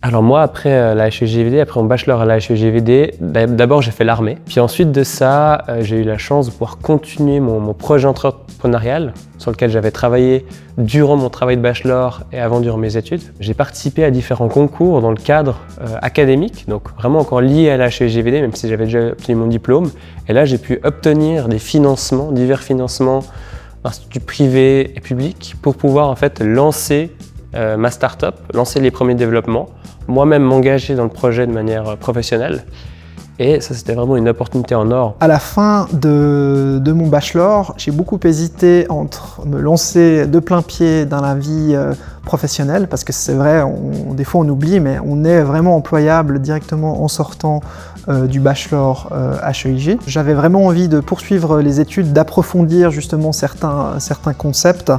Alors moi, après la HEGVD, après mon bachelor à la HEGVD, d'abord j'ai fait l'armée. Puis ensuite de ça, j'ai eu la chance de pouvoir continuer mon projet entrepreneurial sur lequel j'avais travaillé durant mon travail de bachelor et avant durant mes études. J'ai participé à différents concours dans le cadre académique, donc vraiment encore lié à la HEGVD, même si j'avais déjà obtenu mon diplôme. Et là, j'ai pu obtenir des financements, divers financements d'instituts privés et publics pour pouvoir en fait lancer ma start-up, lancer les premiers développements, moi-même m'engager dans le projet de manière professionnelle. Et ça, c'était vraiment une opportunité en or. À la fin de mon bachelor, j'ai beaucoup hésité entre me lancer de plein pied dans la vie professionnelle, parce que c'est vrai, des fois on oublie, mais on est vraiment employable directement en sortant du bachelor HEIG. J'avais vraiment envie de poursuivre les études, d'approfondir justement certains concepts.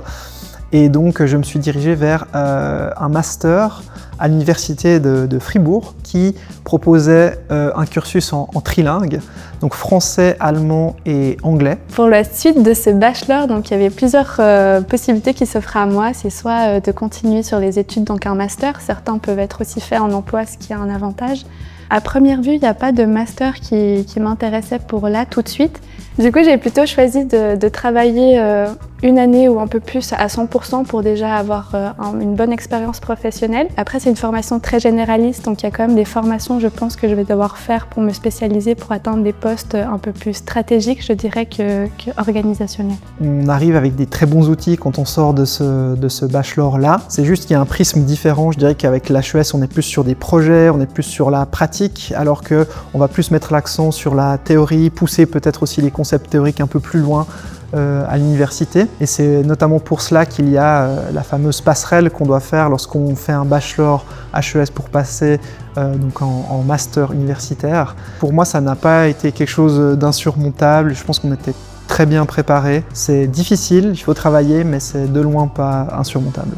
Et donc je me suis dirigé vers un master à l'université de Fribourg qui proposait un cursus en trilingue, donc français, allemand et anglais. Pour la suite de ce bachelor, donc, il y avait plusieurs possibilités qui s'offraient à moi. C'est soit de continuer sur les études, donc un master. Certains peuvent être aussi faits en emploi, ce qui est un avantage. À première vue, il n'y a pas de master qui m'intéressait pour là tout de suite. Du coup, j'ai plutôt choisi de travailler une année ou un peu plus à 100% pour déjà avoir une bonne expérience professionnelle. Après, c'est une formation très généraliste, donc il y a quand même des formations, je pense, que je vais devoir faire pour me spécialiser, pour atteindre des postes un peu plus stratégiques, je dirais, qu'organisationnels. On arrive avec des très bons outils quand on sort de ce bachelor-là. C'est juste qu'il y a un prisme différent. Je dirais qu'avec l'HES, on est plus sur des projets, on est plus sur la pratique, alors qu'on va plus mettre l'accent sur la théorie, pousser peut-être aussi les concepts théoriques un peu plus loin à l'université. Et c'est notamment pour cela qu'il y a la fameuse passerelle qu'on doit faire lorsqu'on fait un bachelor HES pour passer donc en master universitaire. Pour moi, ça n'a pas été quelque chose d'insurmontable. Je pense qu'on était très bien préparés. C'est difficile, il faut travailler, mais c'est de loin pas insurmontable.